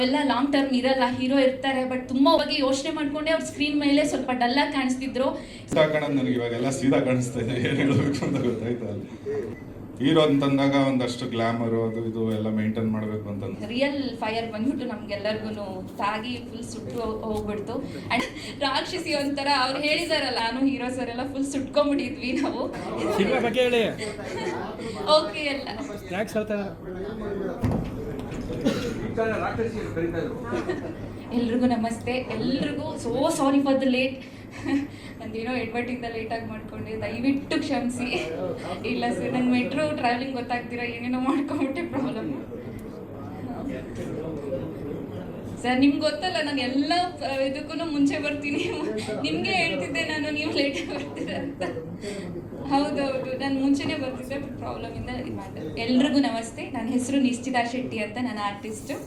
ಎಲ್ಲ long term ಇರಲ್ಲ, hero ಇರ್ತಾರೆ ಬಟ್ ತುಂಬಾ ಬಗ್ಗೆ ಯೋಚನೆ ಮಾಡ್ಕೊಂಡೆ ಅವ್ರ ಸ್ಕ್ರೀನ್ ಮೇಲೆ ಸ್ವಲ್ಪ ಡಲ್ ಆಗಿ ಕಾಣಿಸ್ತಿದ್ರು. ನನಗೆ ಇವಾಗೆಲ್ಲ ಸೀದಾ ಕಾಣಿಸ್ತಾ ಇದೆ, ಏನ್ ಹೇಳಬೇಕು ಅಂತ ಗೊತ್ತಾಯ್ತಾ. ಹೀರೋ ಅಂತಂದಾಗ ಒಂದಷ್ಟು ಗ್ಲಾಮರ್ ಅದು ಇದು ಎಲ್ಲ ಮೇಂಟೈನ್ ಮಾಡಬೇಕು ಅಂತ ರಿಯಲ್ ಫೈರ್ ಬಂದ್ಬಿಟ್ಟು ನಮ್ಗೆಲ್ಲರಿಗೂ ತಾಗಿ ಫುಲ್ ಸುಟ್ಟು ಹೋಗ್ಬಿಡ್ತು. ಅಂಡ್ ರಾಕ್ಷಸಿ ಒಂಥರ ಅವ್ರು ಹೇಳಿದಾರಲ್ಲ, ನಾನು ಹೀರೋ ಸರ್ ಎಲ್ಲ ಫುಲ್ ಸುಟ್ಕೊಂಡ್ಬಿಟ್ಟಿದ್ವಿ ನಾವು. ಓಕೆ ಎಲ್ಲ ಎಲ್ರಿಗೂ ನಮಸ್ತೆ. ಎಲ್ರಿಗೂ so sorry for the late. ನಂದೇನೋ ಎಡ್ವರ್ಟಿಂದ ಲೇಟಾಗಿ ಮಾಡ್ಕೊಂಡೆ, ದಯವಿಟ್ಟು ಕ್ಷಮಿಸಿ. ಇಲ್ಲ ಸರ್, ನಂಗೆ ಮೆಟ್ರೋ ಟ್ರಾವೆಲಿಂಗ್ ಗೊತ್ತಾಗ್ತೀರಾ, ಏನೇನೋ ಮಾಡ್ಕೊಂಬಿಟ್ಟೆ ಪ್ರಾಬ್ಲಮ್. ಸರ್ ನಿಮ್ಗೆ ಗೊತ್ತಲ್ಲ, ನಾನು ಎಲ್ಲ ಇದಕ್ಕೂ ಮುಂಚೆ ಬರ್ತೀನಿ. ನಿಮಗೆ ಹೇಳ್ತಿದ್ದೆ ನಾನು, ನೀವು ಲೇಟಾಗಿ ಬರ್ತೀರ ಅಂತ. ಹೌದೌದು, ನಾನು ಮುಂಚೆನೇ ಬರ್ತಿದ್ದೆ, ಪ್ರಾಬ್ಲಮಿಂದ ಇದು ಮಾಡಿದೆ. ಎಲ್ರಿಗೂ ನಮಸ್ತೆ. ನನ್ನ ಹೆಸರು ನಿಶ್ಚಿತಾ ಶೆಟ್ಟಿ ಅಂತ, ನಾನು ಆರ್ಟಿಸ್ಟು.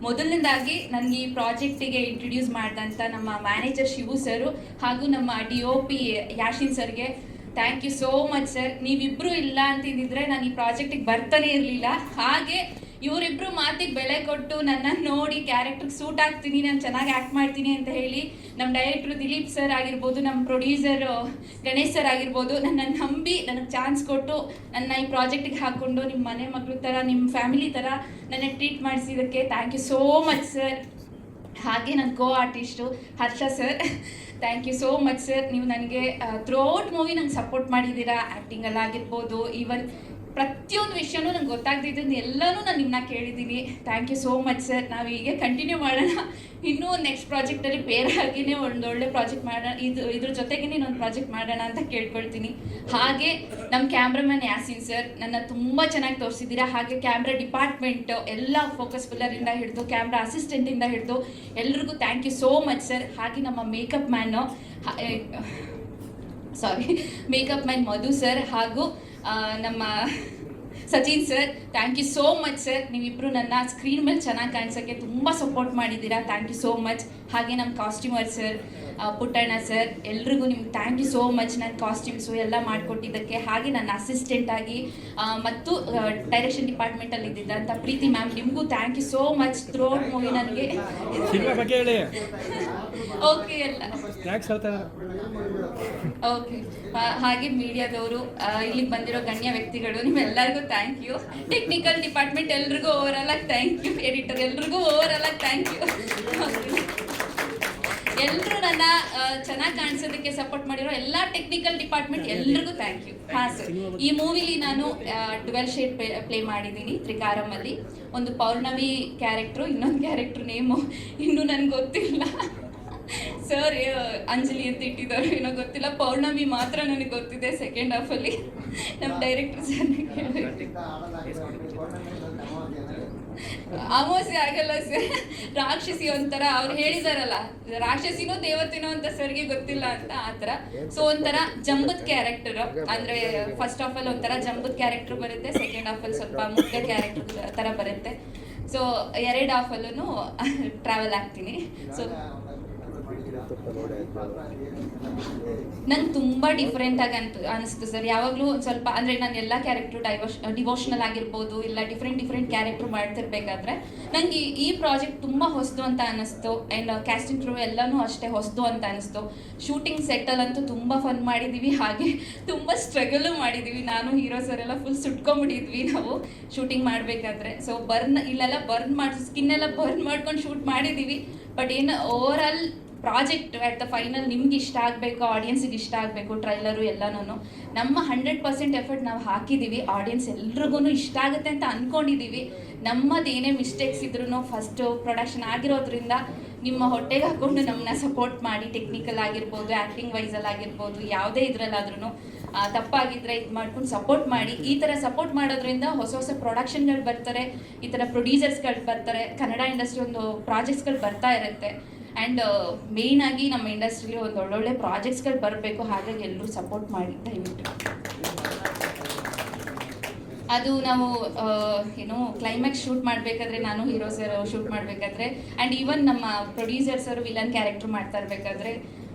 ಮೊದಲನೇದಾಗಿ ನನಗೆ ಈ ಪ್ರಾಜೆಕ್ಟಿಗೆ ಇಂಟ್ರೊಡ್ಯೂಸ್ ಮಾಡಿದಂಥ ನಮ್ಮ ಮ್ಯಾನೇಜರ್ ಶಿವು ಸರು ಹಾಗೂ ನಮ್ಮ DOP ಯಾಶಿನ್ ಸರ್ಗೆ thank you so much sir. ನೀವಿಬ್ಬರು ಇಲ್ಲ ಅಂತಿದ್ದಿದ್ರೆ ನಾನು ಈ ಪ್ರಾಜೆಕ್ಟಿಗೆ ಬರ್ತಾನೆ ಇರಲಿಲ್ಲ. ಹಾಗೆ ಇವರಿಬ್ಬರು ಮಾತಿಗೆ ಬೆಲೆ ಕೊಟ್ಟು ನನ್ನನ್ನು ನೋಡಿ ಕ್ಯಾರೆಕ್ಟರ್ಗೆ ಸೂಟ್ ಆಗ್ತೀನಿ, ನಾನು ಚೆನ್ನಾಗಿ ಆ್ಯಕ್ಟ್ ಮಾಡ್ತೀನಿ ಅಂತ ಹೇಳಿ ನಮ್ಮ ಡೈರೆಕ್ಟ್ರು ದಿಲೀಪ್ ಸರ್ ಆಗಿರ್ಬೋದು, ನಮ್ಮ ಪ್ರೊಡ್ಯೂಸರ್ ಗಣೇಶ್ ಸರ್ ಆಗಿರ್ಬೋದು, ನನ್ನನ್ನು ನಂಬಿ ನನಗೆ ಚಾನ್ಸ್ ಕೊಟ್ಟು ನನ್ನ ಈ ಪ್ರಾಜೆಕ್ಟಿಗೆ ಹಾಕ್ಕೊಂಡು ನಿಮ್ಮ ಮನೆ ಮಕ್ಕಳು ಥರ, ನಿಮ್ಮ ಫ್ಯಾಮಿಲಿ ಥರ ನನ್ನ ಟ್ರೀಟ್ ಮಾಡಿಸಿದ್ದಕ್ಕೆ thank you so much sir. ಹಾಗೆ ನನ್ನ co artist Harsha sir, thank you so much sir. ನೀವು ನನಗೆ ಥ್ರೂಔಟ್ ಮೂವಿ ನಂಗೆ ಸಪೋರ್ಟ್ ಮಾಡಿದ್ದೀರಾ, ಆ್ಯಕ್ಟಿಂಗಲ್ಲಾಗಿರ್ಬೋದು, ಈವನ್ ಪ್ರತಿಯೊಂದು ವಿಷಯನೂ ನಂಗೆ ಗೊತ್ತಾಗ್ತಿದ್ದನ್ನು ಎಲ್ಲನೂ ನಾನು ನಿಮ್ಮನ್ನ ಕೇಳಿದ್ದೀನಿ. Thank you so much sir. ನಾವು ಹೀಗೆ ಕಂಟಿನ್ಯೂ ಮಾಡೋಣ. ಇನ್ನೂ ನೆಕ್ಸ್ಟ್ ಪ್ರಾಜೆಕ್ಟಲ್ಲಿ ಬೇರೆ ಹಾಗೆಯೇ ಒಂದೊಳ್ಳೆ ಪ್ರಾಜೆಕ್ಟ್ ಮಾಡೋಣ, ಇದ್ರ ಜೊತೆಗೇ ಒಂದು ಪ್ರಾಜೆಕ್ಟ್ ಮಾಡೋಣ ಅಂತ ಕೇಳ್ಕೊಳ್ತೀನಿ. ಹಾಗೆ ನಮ್ಮ ಕ್ಯಾಮ್ರಾಮನ್ ಯಾಸಿನ್ ಸರ್ ನನ್ನ ತುಂಬ ಚೆನ್ನಾಗಿ ತೋರಿಸಿದ್ದೀರಾ. ಹಾಗೆ ಕ್ಯಾಮ್ರಾ ಡಿಪಾರ್ಟ್ಮೆಂಟ್ ಎಲ್ಲ ಫೋಕಸ್ಫುಲ್ಲರಿಂದ ಹಿಡಿದು ಕ್ಯಾಮ್ರಾ ಅಸಿಸ್ಟೆಂಟಿಂದ ಹಿಡಿದು ಎಲ್ರಿಗೂ thank you so much sir. ಹಾಗೆ ನಮ್ಮ ಮೇಕಪ್ ಮ್ಯಾನ್ ಮಧು ಸರ್ ಹಾಗೂ ನಮ್ಮ Sachin sir, thank you so much sir. ನೀವಿಬ್ಬರು ನನ್ನ ಸ್ಕ್ರೀನ್ ಮೇಲೆ ಚೆನ್ನಾಗಿ ಕಾಣಿಸೋಕ್ಕೆ ತುಂಬ ಸಪೋರ್ಟ್ ಮಾಡಿದ್ದೀರಾ, ಥ್ಯಾಂಕ್ ಯು ಸೋ ಮಚ್. ಹಾಗೆ ನಮ್ಮ ಕಾಸ್ಟ್ಯೂಮರ್ ಸರ್ ಪುಟ್ಟಣ್ಣ ಸರ್, ಎಲ್ರಿಗೂ ನಿಮ್ಗೆ ಥ್ಯಾಂಕ್ ಯು ಸೋ ಮಚ್ ನನ್ನ ಕಾಸ್ಟ್ಯೂಮ್ಸು ಎಲ್ಲ ಮಾಡಿಕೊಟ್ಟಿದ್ದಕ್ಕೆ. ಹಾಗೆ ನನ್ನ ಅಸಿಸ್ಟೆಂಟಾಗಿ ಮತ್ತು ಡೈರೆಕ್ಷನ್ ಡಿಪಾರ್ಟ್ಮೆಂಟಲ್ಲಿ ಇದ್ದಿದ್ದಂಥ ಪ್ರೀತಿ ಮ್ಯಾಮ್, ನಿಮಗೂ thank you so much. Throughout movie ನನಗೆ ಓಕೆ ಎಲ್ಲ ಓಕೆ. ಹಾಗೆ ಮೀಡಿಯಾದವರು, ಇಲ್ಲಿಗೆ ಬಂದಿರೋ ಗಣ್ಯ ವ್ಯಕ್ತಿಗಳು, ನಿಮ್ಮೆಲ್ಲರಿಗೂ ಥ್ಯಾಂಕ್ ಯು. ಟೆಕ್ನಿಕಲ್ ಡಿಪಾರ್ಟ್ಮೆಂಟ್ ಎಲ್ರಿಗೂ ಓವರಾಲ್ ಆಗಿ ಥ್ಯಾಂಕ್ ಯು. ಎಡಿಟರ್ ಎಲ್ರಿಗೂ ಓವರಾಲ್ ಆಗಿ ಥ್ಯಾಂಕ್ ಯು. ಎಲ್ಲರೂ ನನ್ನ ಚೆನ್ನಾಗಿ ಕಾಣಿಸೋದಕ್ಕೆ ಸಪೋರ್ಟ್ ಮಾಡಿರೋ ಎಲ್ಲ ಟೆಕ್ನಿಕಲ್ ಡಿಪಾರ್ಟ್ಮೆಂಟ್ ಎಲ್ರಿಗೂ ಥ್ಯಾಂಕ್ ಯು. ಹಾಂ ಸರ್, ಈ ಮೂವಿಲಿ ನಾನು 12 ಶೇಡ್ ಪ್ಲೇ ಮಾಡಿದ್ದೀನಿ ತ್ರಿಕಾರಮಲ್ಲಿ. ಒಂದು ಪೌರ್ಣಮಿ ಕ್ಯಾರೆಕ್ಟ್ರು, ಇನ್ನೊಂದು ಕ್ಯಾರೆಕ್ಟ್ರ್ ನೇಮು ಇನ್ನೂ ನನಗೆ ಗೊತ್ತಿಲ್ಲ ಸರ್. ಅಂಜಲಿ ಅಂತ ಇಟ್ಟಿದ್ದಾರೆ, ಏನೋ ಗೊತ್ತಿಲ್ಲ. ಪೌರ್ಣಮಿ ಮಾತ್ರ ನನಗೆ ಗೊತ್ತಿದೆ. ಸೆಕೆಂಡ್ ಹಾಫಲ್ಲಿ ನಮ್ಮ ಡೈರೆಕ್ಟರ್ ಸರ್ ಅಮಾವಾಸ್ಯೆ ಆಗಲ್ಲ ಸರ್, ರಾಕ್ಷಸಿ ಒಂಥರ ಅವ್ರು ಹೇಳಿದಾರಲ್ಲ, ರಾಕ್ಷಸಿನೋ ದೇವತೆನೋ ಅಂತ ಸರ್ಗೆ ಗೊತ್ತಿಲ್ಲ ಅಂತ, ಆ ಥರ. ಸೊ ಒಂಥರ ಜಂಬದ ಕ್ಯಾರೆಕ್ಟರ್, ಅಂದರೆ ಫಸ್ಟ್ ಹಾಫಲ್ಲಿ ಒಂಥರ ಜಂಬದ ಕ್ಯಾರೆಕ್ಟರ್ ಬರುತ್ತೆ, ಸೆಕೆಂಡ್ ಹಾಫಲ್ಲಿ ಸ್ವಲ್ಪ ಮುಗ್ಧ ಕ್ಯಾರೆಕ್ಟರ್ ಥರ ಬರುತ್ತೆ. ಸೊ 2 ಹಾಫಲ್ಲೂ ಟ್ರಾವೆಲ್ ಆಗ್ತೀನಿ. ಸೊ ನಂಗೆ ತುಂಬ ಡಿಫ್ರೆಂಟಾಗಿ ಅನಿಸ್ತು ಸರ್. ಯಾವಾಗಲೂ ಸ್ವಲ್ಪ ಅಂದರೆ ನಾನು ಎಲ್ಲ ಕ್ಯಾರೆಕ್ಟ್ರು ಡಿವೋಷನಲ್ ಆಗಿರ್ಬೋದು, ಇಲ್ಲ ಡಿಫ್ರೆಂಟ್ ಕ್ಯಾರೆಕ್ಟ್ರು ಮಾಡ್ತಿರ್ಬೇಕಾದ್ರೆ ನನಗೆ ಈ ಪ್ರಾಜೆಕ್ಟ್ ತುಂಬ ಹೊಸದು ಅಂತ ಅನ್ನಿಸ್ತು. ಆ್ಯಂಡ್ ಕ್ಯಾಸ್ಟಿಂಗ್ ಕ್ರೂ ಎಲ್ಲನೂ ಅಷ್ಟೇ ಹೊಸದು ಅಂತ ಅನ್ನಿಸ್ತು. ಶೂಟಿಂಗ್ ಸೆಟ್ಟಲ್ಲಂತೂ ತುಂಬ ಫನ್ ಮಾಡಿದ್ದೀವಿ, ಹಾಗೆ ತುಂಬ ಸ್ಟ್ರಗಲು ಮಾಡಿದ್ದೀವಿ. ನಾನು ಹೀರೋ ಸರ್ ಎಲ್ಲ ಫುಲ್ ಸುಟ್ಕೊಂಡ್ಬಿಟ್ಟಿದ್ವಿ ನಾವು ಶೂಟಿಂಗ್ ಮಾಡಬೇಕಾದ್ರೆ. ಸೊ ಇಲ್ಲೆಲ್ಲ ಬರ್ನ್ ಮಾಡಿ ಸ್ಕಿನ್ನೆಲ್ಲ ಬರ್ನ್ ಮಾಡ್ಕೊಂಡು ಶೂಟ್ ಮಾಡಿದ್ದೀವಿ. ಬಟ್ ಏನು overall project at the final ನಿಮ್ಗೆ ಇಷ್ಟ ಆಗಬೇಕು, ಆಡಿಯನ್ಸಿಗೆ ಇಷ್ಟ ಆಗಬೇಕು, ಟ್ರೈಲರು ಎಲ್ಲನೂ ನಮ್ಮ 100% ಎಫರ್ಟ್ ನಾವು ಹಾಕಿದ್ದೀವಿ. ಆಡಿಯನ್ಸ್ ಎಲ್ರಿಗೂ ಇಷ್ಟ ಆಗುತ್ತೆ ಅಂತ ಅಂದ್ಕೊಂಡಿದ್ದೀವಿ. ನಮ್ಮದೇನೇ ಮಿಸ್ಟೇಕ್ಸ್ ಇದ್ರೂ ಫಸ್ಟು ಪ್ರೊಡಕ್ಷನ್ ಆಗಿರೋದ್ರಿಂದ ನಿಮ್ಮ ಹೊಟ್ಟೆಗೆ ಹಾಕ್ಕೊಂಡು ನಮ್ಮನ್ನ ಸಪೋರ್ಟ್ ಮಾಡಿ, ಟೆಕ್ನಿಕಲ್ ಆಗಿರ್ಬೋದು, ಆ್ಯಕ್ಟಿಂಗ್ ವೈಸಲ್ಲಿ ಆಗಿರ್ಬೋದು, ಯಾವುದೇ ಇದರಲ್ಲಾದ್ರೂ ತಪ್ಪಾಗಿದ್ದರೆ ಇದು ಮಾಡ್ಕೊಂಡು ಸಪೋರ್ಟ್ ಮಾಡಿ. ಈ ಥರ ಸಪೋರ್ಟ್ ಮಾಡೋದ್ರಿಂದ ಹೊಸ ಪ್ರೊಡಕ್ಷನ್ಗಳು ಬರ್ತಾರೆ, ಈ ಥರ ಪ್ರೊಡ್ಯೂಸರ್ಸ್ಗಳು ಬರ್ತಾರೆ, ಕನ್ನಡ ಇಂಡಸ್ಟ್ರಿ ಒಂದು ಪ್ರಾಜೆಕ್ಟ್ಸ್ಗಳು ಬರ್ತಾ ಇರುತ್ತೆ. ಆ್ಯಂಡ್ ಮೇಯ್ನಾಗಿ ನಮ್ಮ ಇಂಡಸ್ಟ್ರಿಗೆ ಒಂದು ಒಳ್ಳೊಳ್ಳೆ ಪ್ರಾಜೆಕ್ಟ್ಸ್ಗಳು ಬರಬೇಕು. ಹಾಗಾಗಿ ಎಲ್ಲರೂ ಸಪೋರ್ಟ್ ಮಾಡಿ ದಯವಿಟ್ಟು. ಅದು ನಾವು ಏನೋ ಕ್ಲೈಮ್ಯಾಕ್ಸ್ ಶೂಟ್ ಮಾಡಬೇಕಾದ್ರೆ, ನಾನು ಹೀರೋ ಸರ್ ಶೂಟ್ ಮಾಡಬೇಕಾದ್ರೆ, ಆ್ಯಂಡ್ ಈವನ್ ನಮ್ಮ ಪ್ರೊಡ್ಯೂಸರ್ ಸರ್ ವಿಲನ್ ಕ್ಯಾರೆಕ್ಟರ್ ಮಾಡ್ತಾ ಇರಬೇಕಾದ್ರೆ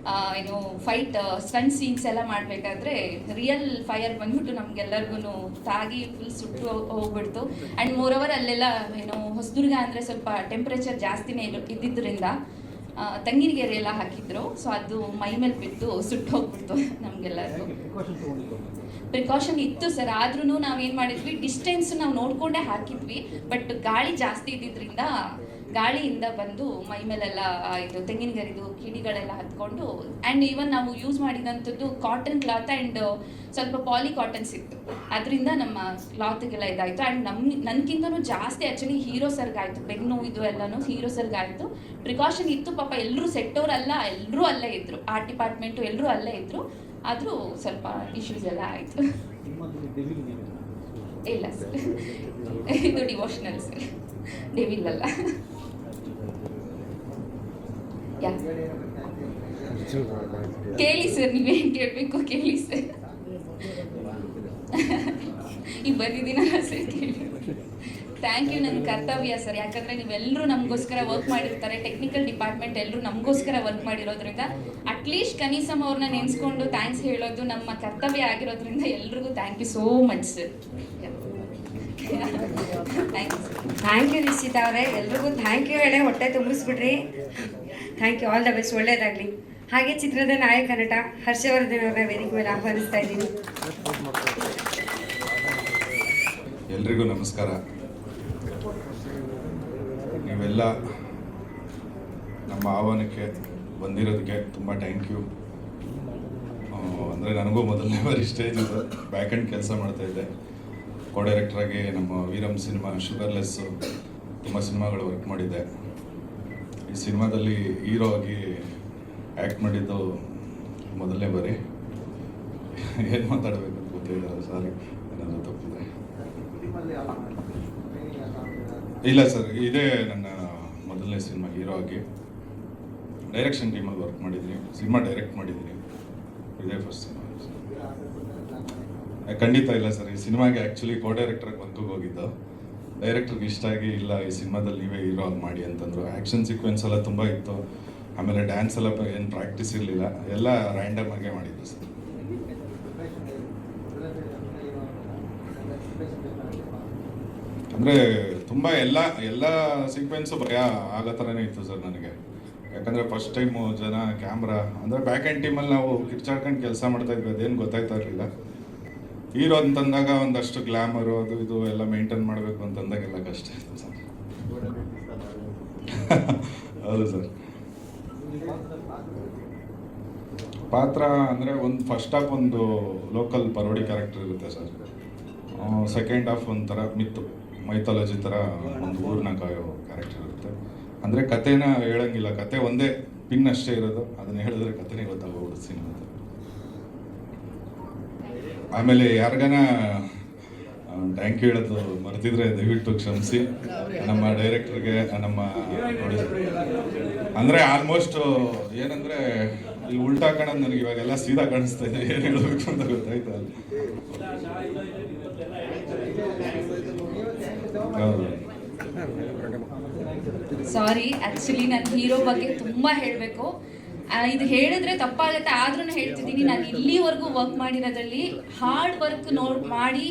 ಏನು ಫೈಟ್ ಸ್ಟಂಟ್ ಸೀನ್ಸ್ ಎಲ್ಲ ಮಾಡಬೇಕಾದ್ರೆ ರಿಯಲ್ ಫೈರ್ ಬಂದ್ಬಿಟ್ಟು ನಮ್ಗೆಲ್ಲರಿಗೂ ತಾಗಿ ಫುಲ್ ಸುಟ್ಟು ಹೋಗ್ಬಿಡ್ತು. ಆ್ಯಂಡ್ ಮೋರವರ್ ಅಲ್ಲೆಲ್ಲ ಏನು ಹೊಸದುರ್ಗ ಅಂದರೆ ಸ್ವಲ್ಪ ಟೆಂಪ್ರೇಚರ್ ಜಾಸ್ತಿನೇ ಇದ್ದಿದ್ದರಿಂದ ತೆಂಗಿನಗೆರೆ ಎಲ್ಲ ಹಾಕಿದ್ರು. ಸೊ ಅದು ಮೈ ಮೇಲೆ ಬಿದ್ದು ಸುಟ್ಟು ಹೋಗ್ಬಿಡ್ತು ನಮಗೆಲ್ಲರಿಗೂ. ಪ್ರಿಕಾಷನ್ ಇತ್ತು ಸರ್, ಆದ್ರೂ ನಾವೇನು ಮಾಡಿದ್ವಿ, ಡಿಸ್ಟೆನ್ಸ್ ನಾವು ನೋಡಿಕೊಂಡೇ ಹಾಕಿದ್ವಿ. ಬಟ್ ಗಾಳಿ ಜಾಸ್ತಿ ಇದ್ದಿದ್ದರಿಂದ ಗಾಳಿಯಿಂದ ಬಂದು ಮೈ ಮೇಲೆಲ್ಲ ಇದು ತೆಂಗಿನಗರಿದು ಕಿಡಿಗಳೆಲ್ಲ ಹತ್ಕೊಂಡು. ಆ್ಯಂಡ್ ಈವನ್ ನಾವು ಯೂಸ್ ಮಾಡಿದಂಥದ್ದು ಕಾಟನ್ ಕ್ಲಾತ್ ಆ್ಯಂಡ್ ಸ್ವಲ್ಪ ಪಾಲಿ ಕಾಟನ್ಸ್ ಇತ್ತು, ಅದರಿಂದ ನಮ್ಮ ಕ್ಲಾತ್ಗೆಲ್ಲ ಇದಾಯಿತು. ಆ್ಯಂಡ್ ನನಗಿಂತನೂ ಜಾಸ್ತಿ ಆ್ಯಕ್ಚುಲಿ ಹೀರೋ ಸರ್ಗಾಯಿತು, ಬೆನ್ನು ಇದು ಎಲ್ಲನೂ ಹೀರೋ ಸರ್ಗಾಯಿತು. ಪ್ರಿಕಾಷನ್ ಇತ್ತು ಪಾಪ, ಎಲ್ಲರೂ ಸೆಟ್ಟವರಲ್ಲ, ಎಲ್ಲರೂ ಅಲ್ಲೇ ಇದ್ದರು, ಆರ್ಟ್ ಡಿಪಾರ್ಟ್ಮೆಂಟು ಎಲ್ಲರೂ ಅಲ್ಲೇ ಇದ್ದರು. ಆದರೂ ಸ್ವಲ್ಪ ಇಶ್ಯೂಸ್ ಎಲ್ಲ ಆಯಿತು. ಇಲ್ಲ ಸರ್, ಇದು ಡಿವೋಷನಲ್ ಸರ್, ಡೆವಿಲ್ ಅಲ್ಲ. ಕೇಳಿ ಸರ್, ನೀವೇನು ಕೇಳಬೇಕು ಕೇಳಿ ಸರ್. ಈಗ ಬಂದಿದ್ದೀನಲ್ಲ ಸರ್, ಕೇಳಿ. ಥ್ಯಾಂಕ್ ಯು, ನನ್ನ ಕರ್ತವ್ಯ ಸರ್. ಯಾಕಂದರೆ ನೀವೆಲ್ಲರೂ ನಮಗೋಸ್ಕರ ವರ್ಕ್ ಮಾಡಿರ್ತಾರೆ, ಟೆಕ್ನಿಕಲ್ ಡಿಪಾರ್ಟ್ಮೆಂಟ್ ಎಲ್ಲರೂ ನಮಗೋಸ್ಕರ ವರ್ಕ್ ಮಾಡಿರೋದ್ರಿಂದ ಅಟ್ಲೀಸ್ಟ್ ಕನೀಸಮ್ ಅವ್ರನ್ನ ನೆನೆಸ್ಕೊಂಡು ಥ್ಯಾಂಕ್ಸ್ ಹೇಳೋದು ನಮ್ಮ ಕರ್ತವ್ಯ ಆಗಿರೋದ್ರಿಂದ ಎಲ್ರಿಗೂ thank you so much sir. Thank you Nishchita ಅವರೇ, ಎಲ್ರಿಗೂ ಥ್ಯಾಂಕ್ ಯು ಹೇಳಿ ಹೊಟ್ಟೆ ತುಂಬಿಸ್ಬಿಡ್ರಿ. Thank you, all the best, ಒಳ್ಳೇದಾಗಲಿ. ಹಾಗೆ ಚಿತ್ರದ ನಾಯಕ ನಟ ಹರ್ಷವರ್ಧನ್ ಅವರ ವೇದಿಕೆ ಮೇಲೆ ಆಹ್ವಾನಿಸ್ತಾ ಇದ್ದೀನಿ. ಎಲ್ರಿಗೂ ನಮಸ್ಕಾರ. ನೀವೆಲ್ಲ ನಮ್ಮ ಆಹ್ವಾನಕ್ಕೆ ಬಂದಿರೋದಕ್ಕೆ ತುಂಬ ಥ್ಯಾಂಕ್ ಯು. ಅಂದರೆ ನನಗೂ ಮೊದಲನೇ ಬಾರಿ ಸ್ಟೇಜ್ ಇದೆ, ಬ್ಯಾಕ್ ಎಂಡ್ ಕೆಲಸ ಮಾಡ್ತಾಯಿದ್ದೆ. ಕೋ ಡೈರೆಕ್ಟ್ರಾಗಿ ನಮ್ಮ ವೀರಂ ಸಿನಿಮಾ, ಶುಗರ್ಲೆಸ್ಸು, ತುಂಬ ಸಿನಿಮಾಗಳು ವರ್ಕ್ ಮಾಡಿದ್ದೆ. ಈ ಸಿನಿಮಾದಲ್ಲಿ ಹೀರೋ ಆಗಿ ಆ್ಯಕ್ಟ್ ಮಾಡಿದ್ದು ಮೊದಲನೇ ಬಾರಿ. ಏನು ಮಾತಾಡಬೇಕು ಅಂತ ಗೊತ್ತಿಲ್ಲ, ಸಾರಿ ಏನಾದರೂ ತಪ್ಪಿದೆ. ಇಲ್ಲ ಸರ್, ಇದೇ ನನ್ನ ಮೊದಲನೇ ಸಿನಿಮಾ ಹೀರೋ ಆಗಿ. ಡೈರೆಕ್ಷನ್ ಟೀಮಲ್ಲಿ ವರ್ಕ್ ಮಾಡಿದ್ದೀನಿ, ಸಿನಿಮಾ ಡೈರೆಕ್ಟ್ ಮಾಡಿದ್ದೀನಿ, ಇದೇ ಫಸ್ಟ್ ಸಿನಿಮಾ. ಖಂಡಿತ ಇಲ್ಲ ಸರ್, ಈ ಸಿನಿಮಾಗೆ ಆ್ಯಕ್ಚುಲಿ ಕೋ ಡೈರೆಕ್ಟ್ರಾಗಿ ವರ್ಕಿಗೆ ಹೋಗಿದ್ದು. ಡೈರೆಕ್ಟ್ರಿಗೆ ಇಷ್ಟ ಆಗಿ, ಇಲ್ಲ ಈ ಸಿನಿಮಾದಲ್ಲಿ ನೀವೇ ಹೀರೋ ಆಗಿ ಮಾಡಿ ಅಂತಂದರು. ಆ್ಯಕ್ಷನ್ ಸೀಕ್ವೆನ್ಸ್ ಎಲ್ಲ ತುಂಬ ಇತ್ತು, ಆಮೇಲೆ ಡ್ಯಾನ್ಸ್ ಎಲ್ಲ ಏನು ಪ್ರಾಕ್ಟೀಸ್ ಇರಲಿಲ್ಲ, ಎಲ್ಲ ರ್ಯಾಂಡಮ್ ಆಗೇ ಮಾಡಿದ್ದು ಸರ್. ಅಂದರೆ ತುಂಬ ಎಲ್ಲ ಸೀಕ್ವೆನ್ಸು ಭಯ ಆಗೋ ಥರನೇ ಇತ್ತು ಸರ್ ನನಗೆ. ಯಾಕಂದರೆ ಫಸ್ಟ್ ಟೈಮು ಜನ ಕ್ಯಾಮ್ರಾ ಅಂದರೆ ಬ್ಯಾಕ್ ಆ್ಯಂಡ್ ಟೀಮಲ್ಲಿ ನಾವು ಕಿರ್ಚಾಡ್ಕೊಂಡು ಕೆಲಸ ಮಾಡ್ತಾಯಿದ್ವಿ, ಅದೇನು ಗೊತ್ತಾಯ್ತಾ ಇರಲಿಲ್ಲ. ಹೀರೋ ಅಂತಂದಾಗ ಒಂದಷ್ಟು ಗ್ಲಾಮರು ಅದು ಇದು ಎಲ್ಲ ಮೇಂಟೈನ್ ಮಾಡಬೇಕು ಅಂತಂದಾಗೆಲ್ಲ ಕಷ್ಟ ಇತ್ತು ಸರ್. ಹೌದು ಸರ್. ಪಾತ್ರ ಅಂದರೆ ಒಂದು ಫಸ್ಟ್ ಹಾಫ್ ಒಂದು ಲೋಕಲ್ ಪರೋಡಿ ಕ್ಯಾರೆಕ್ಟರ್ ಇರುತ್ತೆ ಸರ್. ಸೆಕೆಂಡ್ ಹಾಫ್ ಒಂಥರ ಮೈಥಾಲಜಿ ಥರ ಒಂದು ಊರನ್ನ ಕಾಯೋ ಕ್ಯಾರೆಕ್ಟರ್ ಇರುತ್ತೆ. ಅಂದರೆ ಕಥೆನ ಹೇಳಂಗಿಲ್ಲ, ಕತೆ ಒಂದೇ ಪಿನ್ ಅಷ್ಟೇ ಇರೋದು, ಅದನ್ನ ಹೇಳಿದ್ರೆ ಕಥೆನೇ ಗೊತ್ತಾಗೋಗ್ಬಿಡುತ್ತೆ ಸಿನಿಮಾ. ಆಮೇಲೆ ಯಾರಿಗಾನ ಥ್ಯಾಂಕ್ ಯು ಹೇಳೋದು ಮರ್ತಿದ್ರೆ ದಯವಿಟ್ಟು ಕ್ಷಮಿಸಿ. ನಮ್ಮ ಡೈರೆಕ್ಟ್ರಿಗೆ, ನಮ್ಮ ಅಂದರೆ ಆಲ್ಮೋಸ್ಟ್ ಏನಂದರೆ ಇಲ್ಲಿ ಉಲ್ಟಾ ಕಾಣೋದು ನನಗೆ ಇವಾಗೆಲ್ಲ ಸೀದಾ ಕಾಣಿಸ್ತಾ ಇದೆ, ಏನು ಹೇಳಬೇಕು ಅಂತ ಗೊತ್ತಾಯ್ತು ಅಲ್ಲಿ. ಹೌದು. ಸಾರಿ, ಆ್ಯಕ್ಚುಲಿ ನಾನು ಹೀರೋ ಬಗ್ಗೆ ತುಂಬ ಹೇಳಬೇಕು. ಇದು ಹೇಳಿದ್ರೆ ತಪ್ಪಾಗುತ್ತೆ, ಆದ್ರೂ ಹೇಳ್ತಿದ್ದೀನಿ. ನಾನು ಇಲ್ಲಿವರೆಗೂ ವರ್ಕ್ ಮಾಡಿರೋದ್ರಲ್ಲಿ ಹಾರ್ಡ್ ವರ್ಕ್ ಮಾಡಿ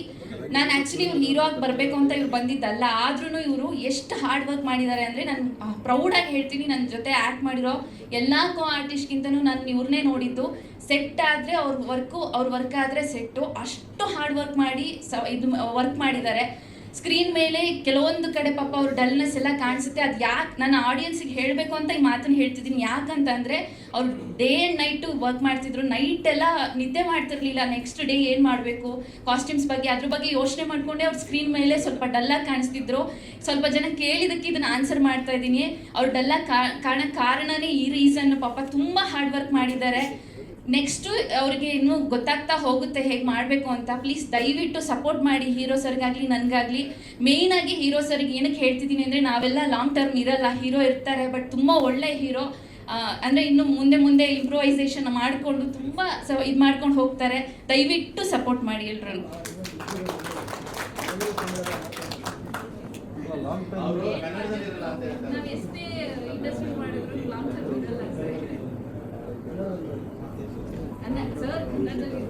ನಾನು ಆ್ಯಕ್ಚುಲಿ ಇವ್ರು ಹೀರೋ ಆಗಿ ಬರಬೇಕು ಅಂತ ಇವ್ರು ಬಂದಿದ್ದಲ್ಲ. ಆದ್ರೂ ಇವರು ಎಷ್ಟು ಹಾರ್ಡ್ ವರ್ಕ್ ಮಾಡಿದ್ದಾರೆ ಅಂದರೆ ನಾನು ಪ್ರೌಡಾಗಿ ಹೇಳ್ತೀನಿ. ನನ್ನ ಜೊತೆ ಆ್ಯಕ್ಟ್ ಮಾಡಿರೋ ಎಲ್ಲ ಆರ್ಟಿಸ್ಟ್ಗಿಂತನೂ ನಾನು ಇವ್ರನ್ನೇ ನೋಡಿದ್ದು. ಸೆಟ್ ಆದರೆ ಅವ್ರ ವರ್ಕ್ ಆದರೆ ಸೆಟ್ಟು, ಅಷ್ಟು ಹಾರ್ಡ್ ವರ್ಕ್ ಮಾಡಿ ಇದು ವರ್ಕ್ ಮಾಡಿದ್ದಾರೆ. ಸ್ಕ್ರೀನ್ ಮೇಲೆ ಕೆಲವೊಂದು ಕಡೆ ಪಾಪ ಅವ್ರ ಡಲ್ನೆಸ್ ಎಲ್ಲ ಕಾಣಿಸುತ್ತೆ. ಅದು ಯಾಕೆ ನನ್ನ ಆಡಿಯನ್ಸಿಗೆ ಹೇಳಬೇಕು ಅಂತ ಈ ಮಾತನ್ನು ಹೇಳ್ತಿದ್ದೀನಿ. ಯಾಕಂತಂದರೆ ಅವ್ರು ಡೇ ಆ್ಯಂಡ್ ನೈಟು ವರ್ಕ್ ಮಾಡ್ತಿದ್ರು, ನೈಟ್ ಎಲ್ಲ ನಿದ್ದೆ ಮಾಡ್ತಿರ್ಲಿಲ್ಲ. ನೆಕ್ಸ್ಟ್ ಡೇ ಏನು ಮಾಡಬೇಕು, ಕಾಸ್ಟ್ಯೂಮ್ಸ್ ಬಗ್ಗೆ ಅದ್ರ ಬಗ್ಗೆ ಯೋಚನೆ ಮಾಡಿಕೊಂಡೆ ಅವ್ರ ಸ್ಕ್ರೀನ್ ಮೇಲೆ ಸ್ವಲ್ಪ ಡಲ್ಲಾಗಿ ಕಾಣಿಸ್ತಿದ್ರು. ಸ್ವಲ್ಪ ಜನ ಕೇಳಿದ್ದಕ್ಕೆ ಇದನ್ನು ಆನ್ಸರ್ ಮಾಡ್ತಾ ಇದ್ದೀನಿ. ಅವ್ರು ಡಲ್ಲಾಗಿ ಕಾರಣಕ್ಕೆ ಕಾರಣನೇ ಈ ರೀಸನ್. ಪಾಪ ತುಂಬ ಹಾರ್ಡ್ ವರ್ಕ್ ಮಾಡಿದ್ದಾರೆ. ನೆಕ್ಸ್ಟು ಅವ್ರಿಗೆ ಇನ್ನೂ ಗೊತ್ತಾಗ್ತಾ ಹೋಗುತ್ತೆ ಹೇಗೆ ಮಾಡಬೇಕು ಅಂತ. ಪ್ಲೀಸ್ ದಯವಿಟ್ಟು ಸಪೋರ್ಟ್ ಮಾಡಿ ಹೀರೋ ಸರ್ಗಾಗಲಿ ನನಗಾಗಲಿ. ಮೇಯ್ನಾಗಿ ಹೀರೋ ಸರ್ಗೆ ಏನಕ್ಕೆ ಹೇಳ್ತಿದ್ದೀನಿ ಅಂದರೆ, ನಾವೆಲ್ಲ ಲಾಂಗ್ ಟರ್ಮ್ ಇರಲ್ಲ, ಹೀರೋ ಇರ್ತಾರೆ, ಬಟ್ ತುಂಬ ಒಳ್ಳೆ ಹೀರೋ. ಅಂದರೆ ಇನ್ನು ಮುಂದೆ ಇಂಪ್ರೂವೈಸೇಷನ್ ಮಾಡಿಕೊಂಡು ತುಂಬ ಇದು ಮಾಡ್ಕೊಂಡು ಹೋಗ್ತಾರೆ. ದಯವಿಟ್ಟು ಸಪೋರ್ಟ್ ಮಾಡಿ ಎಲ್ರೂ. ನಾವು ಎಷ್ಟೇ ಇಂಡಸ್ಟ್ರಿ ಮಾಡಿದ್ರು ಲಾಂಗ್ ಟರ್ಮ್ ಇರಲ್ಲ ಸರ್. ಅಣ್ಣ ಸರ್ ಕನ್ನಡದಲ್ಲಿ